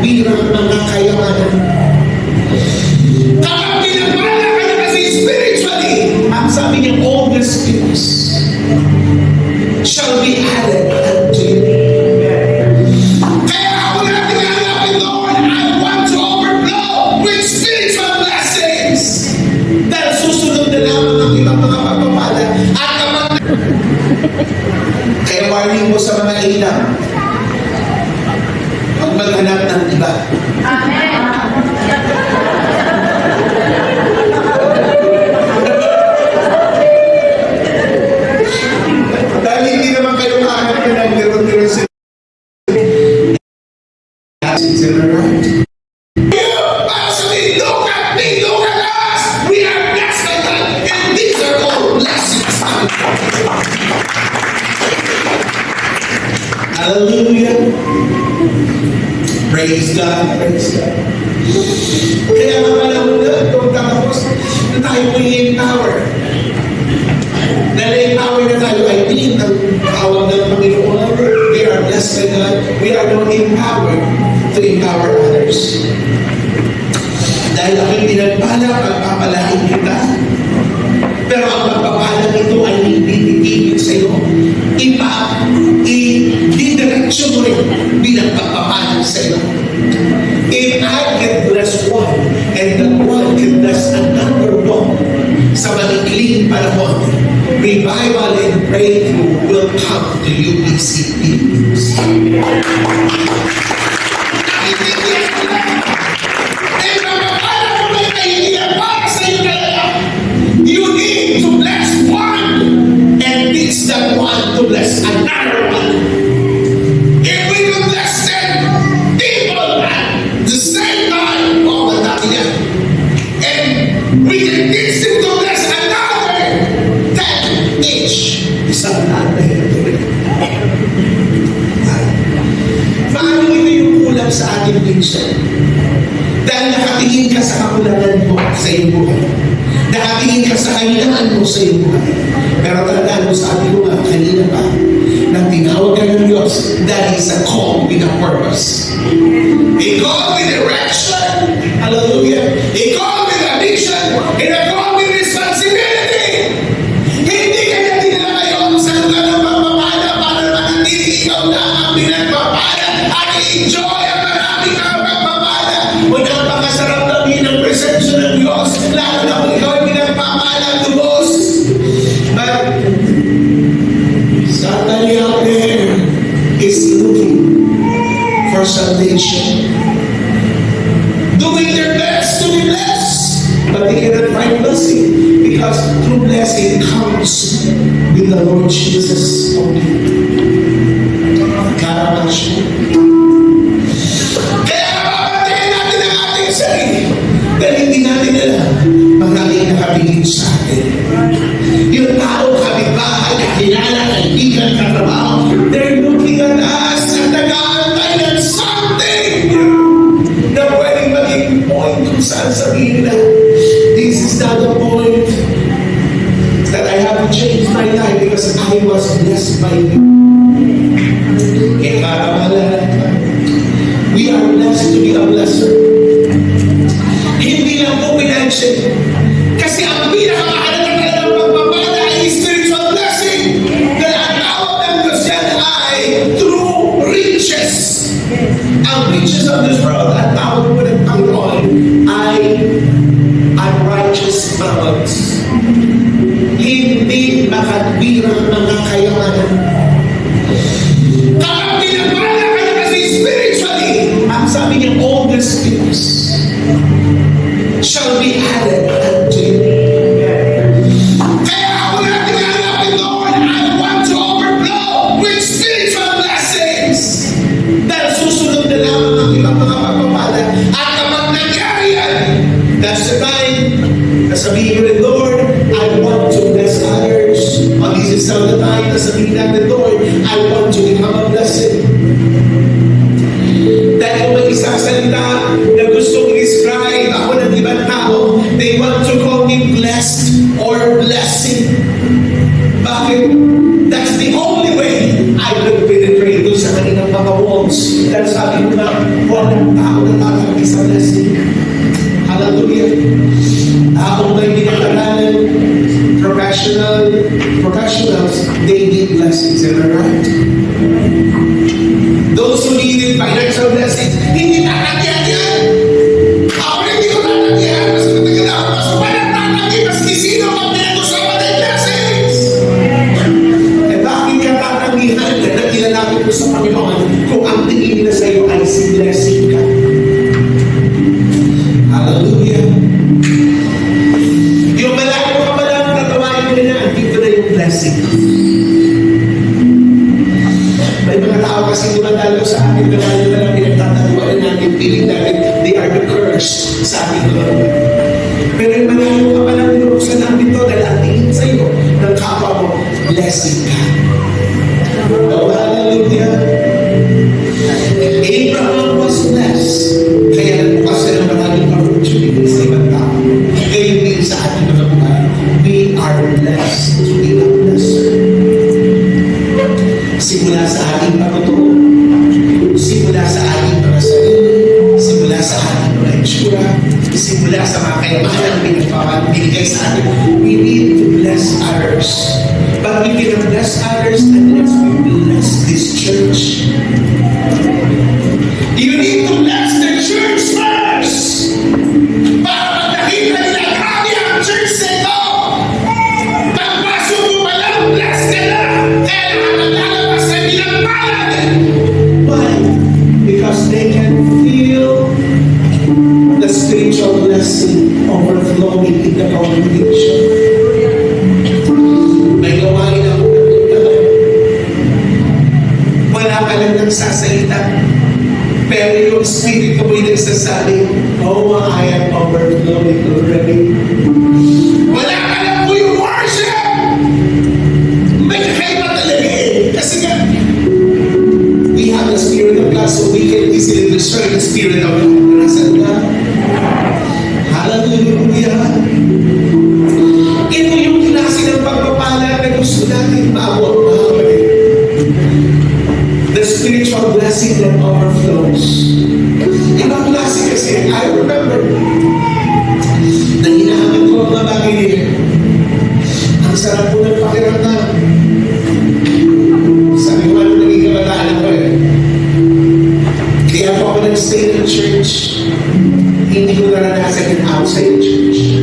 makatwirang mga kayamanan. Kapag pinapala ka na kasi spiritually, ang sabi niya, all these things shall be added unto you. Kaya ako natin hanapin, Lord, I want to overflow with spiritual blessings. Dahil susunod na lamang ang ibang mga pagpapala at kapag kaya warning mo sa mga ilang, huwag maghanap ng iba. Amen. Dahil hindi naman kayo kahanap na naglaro-laro sa para sabihin, look at me, look at us. We are blessed by God, and these are all blessings. Hallelujah. Praise God, praise God. Kaya nga panahon na, kung tapos na tayo po i-empower. Na-empower na tayo, I believe, ang tawag ng Panginoon. We are blessed by God. We are now empowered to empower others. Dahil ako'y pinagpala, pagpapalain kita. Pero ang pagpapalang ito ay hindi titigil sa iyo. I-didireksyon mo rin bilang pagpapalang sa iyo. If I can bless one, and that one can bless another one, sa malikling panahon, revival and breakthrough will come to UPC Philippines. You need to bless one and teach that one to bless another one. If we can bless 10 people at the same time, oh, madami yan. And we can teach them to bless another 10 each. Isang natin. Paano ito yung kulang sa ating pinsan? Dahil nakatingin ka sa kakulangan mo sa iyong buhay. Nakatingin ka sa kahinaan mo sa iyong buhay. Pero tandaan mo, sabi ko nga kanina pa, na tinawag ka ng Diyos, that is a call with a purpose. A call with direction. Hallelujah. A call with a mission. And a call with responsibility. Hindi ka na dinala ngayon sa lugar ng pagpapala para manatili ikaw na ang pinagpapala at enjoy ang maraming mga pagpapala. Huwag ang pakasarap na ng presensya ng Diyos, lalo na kung ikaw ay pinagpapala lubos. But somebody out there is looking for salvation, doing their best to be blessed, but they cannot find blessing because true blessing comes with the Lord Jesus only. Karamasyo. Kaya napapatayin natin ang ating sarili dahil hindi natin alam maraming nakatingin sa atin. Yung tao, kapitbahay, kakilala, kaibigan, katrabaho, they're looking at us at nag-aantay ng something na pwedeng maging point kung saan sabihin na this is not the point that I have to change my life because I was blessed by you. Kaya karamalala ka. We are blessed to be a blesser. Hindi lang po financial. Kasi ang pinakamahalaga talagang pagpapala ay spiritual blessing. Dahil ang tawag ng Diyos yan ay true riches. Ang riches of this world, ang tawag po ng Panginoon ay unrighteous mammons. Hindi makatwirang mga kayamanan. Kapag pinapala ka na kasi spiritually, ang sabi niya, all these things shall be added unto you. Kaya ako natin hanapin, Lord, I want to overflow with spiritual blessings. Dahil susunod na lamang ang ibang mga pagpapala. At kapag nangyari yan, that's the time na sabihin ko rin, Lord, I want to bless others. O this is now the time na sabihin natin, Lord, I want to become a blessing. Dahil kung may isang salita na gusto i-describe ako ng ibang tao, they want to call me blessed or blessing. Bakit? That's the only way I could penetrate doon sa kanilang mga walls. Dahil sabi ko na, walang tao ilalapit mo sa Panginoon kung ang tingin na sa'yo ay si blessing ka. Hallelujah. Yung malaki mo ka pala, tatawain mo na, dito na yung blessing. May mga tao kasi dumadalo sa akin na lalo na lang pinagtataluan namin, feeling natin they are the curse sa ating Lord. Pero yung malaki mo ka pala, binuksan namin to dahil ang tingin sa'yo ng kapwa mo, blessing ka. Oh, hallelujah. Abraham was blessed. Kaya nagbukas siya ng maraming opportunity sa ibang tao. Ngayon din sa ating mga buhay, we are blessed. We are blessed. Simula sa ating pagtuturo, simula sa ating mga sarili, simula sa ating mga itsura, simula sa mga kayamanan na binigay sa atin, we need to bless others. But we can bless others unless we bless this church. You need to bless the church first. Para pag nakita nila, grabe ang church na ito. Pagpasok mo pa lang, bless ka na. Kaya nakalalabas na nilang palad. Why? Because they can feel the spiritual blessing overflowing in the congregation. May gawain ako na wala ka lang nagsasalita. Pero yung Espiritu mo'y nagsasabi, oh, I am overflowing already. Wala ka lang po yung worship! May kakaiba talaga eh. Kasi nga, we have the Spirit of God so we can easily discern the Spirit of God. Nasaan ka? Hallelujah! Ito yung klase ng pagpapala na gusto natin maabot, mga kapatid. The spiritual blessing that overflows. Ibang klase kasi, I remember, na hinahanap ko ang mga bagay nila. Ang sarap po ng pakiramdam. Sabi ko, ano naging kabataan ko eh. Kaya po ako nag-stay in church. Hindi ko naranasan yung outside the church.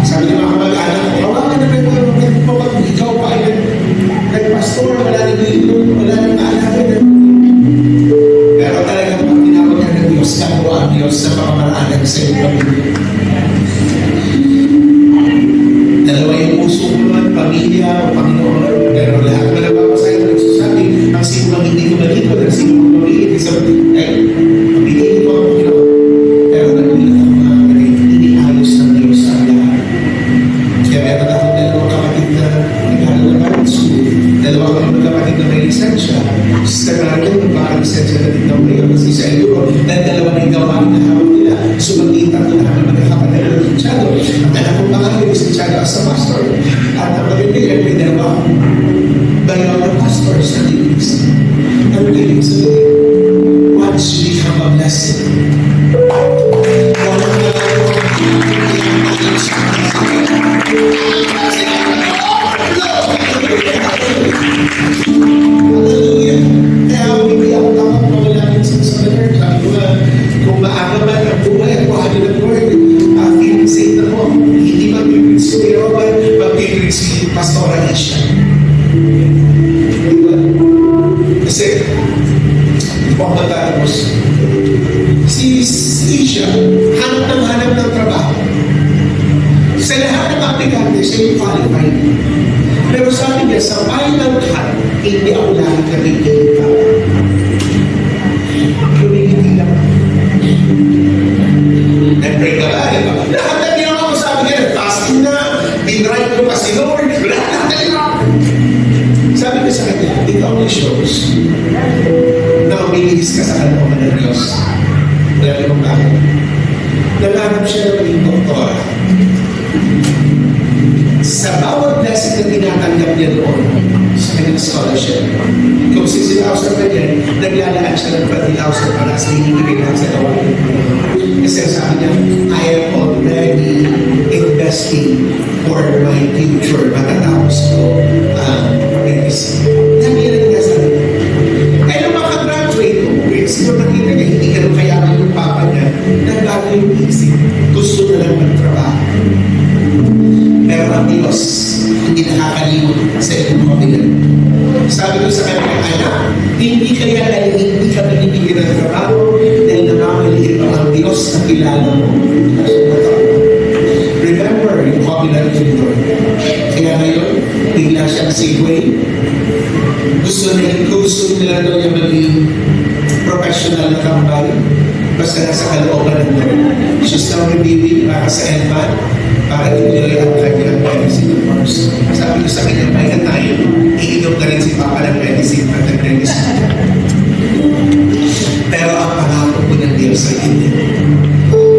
Sabi ng mga kamag-anak, hawakan na rin po pag ikaw pa ay nag-pastor, wala nang lilun, wala nang alawin. Pero talagang pag tinawag ka ng Diyos, kapwa ang Diyos sa pamamaraanan sa iyo. Dalawa yung puso ko naman, pamilya o Panginoon. Pero lahat na napapasahin na nagsasabi, ang sino ang hindi ko malikod, ang sino ang mabigit, pamilya ko ang Panginoon. Pero nagulat ako mga kapatid, hindi ayos ng Diyos ang lahat. Kaya meron akong dalawang kapatid na nag-aaral school. Dalawang kapatid na may lisensya. Sister Marian, magpaka-lisensya na din daw ngayon. Kasi sa iyo, dahil dalawa na yung gawain na hawak nila. So mag-iintang ko na magkakapatid ng lisensyado. Ang anak ko mga kayo, lisensyado as a pastor. At ang pag-ibigay, may dalawa bayaw na pastor sa Diyos. Ano kayo sabihin? What should become a blessing? Hallelujah. Kaya hindi ako dapat mawala minsan sa Lord. Sabi ko nga, kung maaga man ang buhay at kuhanin ng Lord, feeling safe na mo. Hindi mag-preach si Robert, mag-preach si Pastor Aisha. Diba? Kasi, hindi po ako matatapos. Si Aisha, hanap ng trabaho. Sa lahat ng aplikante, siya yung qualified. Pero sabi niya, sa final cut, hindi ako lahat na bigyan. Lumigiti lang. Nag-break ka ba? Lahat na ginawa ko, sabi niya, fasting na, binright ko pa si Lord, lahat na ginawa. Sabi ko sa kanya, it only shows na umiligis ka sa kalooban ng Diyos. Dahil kung bakit? Naghanap siya ng maging doktora. Sa bawat blessing na tinatanggap niya doon sa kanyang scholarship, kung 60,000 pa niya, naglalaan siya ng 20,000 para sa hinigigay lang sa gawain. Kasi sabi niya, I am already investing for my future. Matatapos ko medicine. Nangyari niya sa akin. Kaya nung makagraduate ko, siguro nakita niya, hindi ka nung kayaman yung papa niya, nagbago yung isip. Gusto na lang magtrabaho. Pero ang Diyos, hindi nakakalimot sa inyong pamilya. Sabi ko sa kanya, I gusto nila daw niya maging professional na tambay. Basta nasa kalooban ng Lord. She's now reviewing para sa ELPAD para i-enjoy ang kanyang medicine course. Sabi ko sa kanya, may na tayo, iinom na rin si Papa ng medicine at nag-medicine. Pero ang pangako po ng Diyos sa inyo,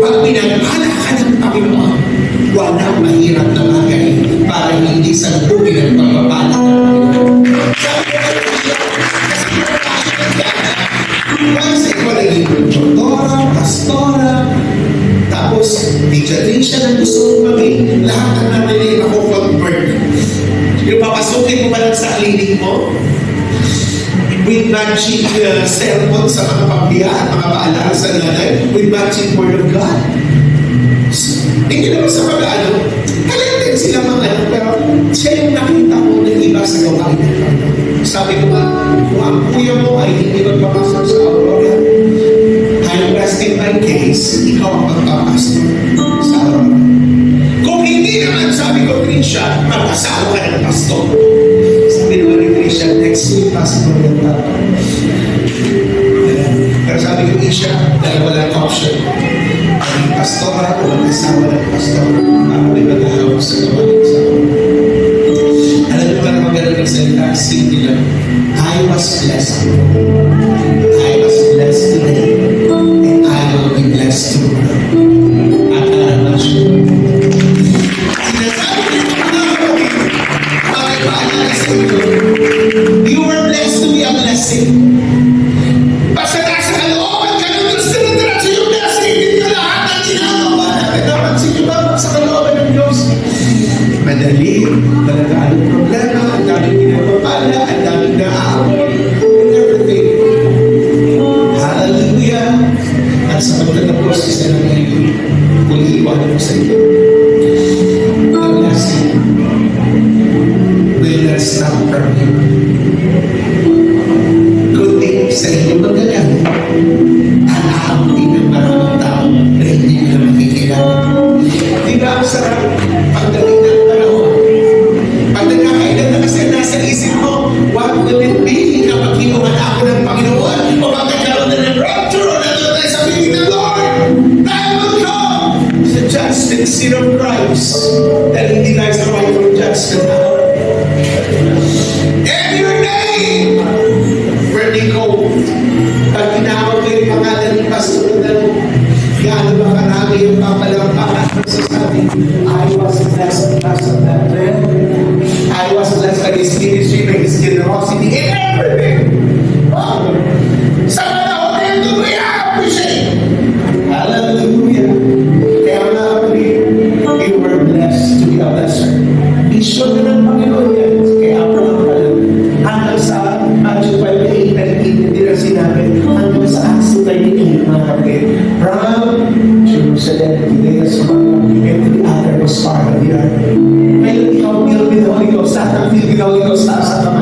pag pinagpala ka ng Panginoon, walang mahirap na bagay para hindi sa buhay ng pagpapala ng Panginoon. Once ikaw naging doktora, pastora, tapos pediatrician ang gusto mong maging, lahat ng namin ako convert. Yung papasukin mo pa lang sa clinic mo, with magic cellphone sa mga pambiyan, mga paalala sa nanay, with magic word of God. Hindi naman sa pag-ano, talented sila mga ano, pero siya yung nakita ko ng iba sa gawain ng Panginoon. Sabi ko nga, kung ang kuya mo ay hindi magpapasok sa Aurora, I'm resting my case, ikaw ang magpapasok sa Aurora. Kung hindi naman, sabi ko, Trisha, mag-asawa ka ng pastor. Sabi naman ni Trisha, next week, pastor yung tao. Pero sabi ko, Isha, dahil walang option, ang pastora o ang asawa ng pastor, para may mag-ahawak sa gawain sa Aurora. Alam mo ba na magaling ng salita? Simple lang. I was blessed. I was blessed today. And I will be blessed tomorrow. At alam na siya. Sinasabi ko yung mga paalala sa inyo. You were blessed to be a blessing. Basta nasa kalooban ka nung gusto na diretso yung blessing. Hindi ka lahat ng ginagawa natin. Napansin niyo ba sa kalooban ng Diyos? Madali, talaga anong problema, ang daming pinapapala, ang daming naaaway, and everything. Hallelujah! At sa pagtatapos, isa lang ngayon, kung iiwanan mo sa iyo, the blessing will not stop from you. Kundi sa inyo magagamit, ang aamuin ng maraming tao na hindi nila makikilala. Di ba ang sarap pagdating ng panahon? Pag nagkakailan na kasi nasa isip mo, what will it be kapag kinuhan ako ng Panginoon? O magkakaroon na ng rapture o nandun tayo sa piling ng Lord? I will come sa judgment seat of Christ dahil hindi tayo sa right of judgment hour. And your name were decoded. Pag tinawag ko yung pangalan ni Pastor Rodel, gaano ba karami yung papalampakan at sasabi, I was blessed because of that man. I was blessed by his ministry, by his generosity, in everything. Wow! Sa panahon na ito, we appreciate. Hallelujah! Kaya mga kapatid, you were blessed to be a blesser. Mission na ng Panginoon yan. Kaya Abraham pa lang. Hanggang sa Matthew 5:8, nagiging din ang sinabi, hanggang sa Acts 2:38, mga kapatid. From Jerusalem, Judea, Samaria, and the other was part of the earth. Ngayon, ikaw filled with the Holy Ghost, lahat ng filled with the Holy Ghost, taas ang kamay.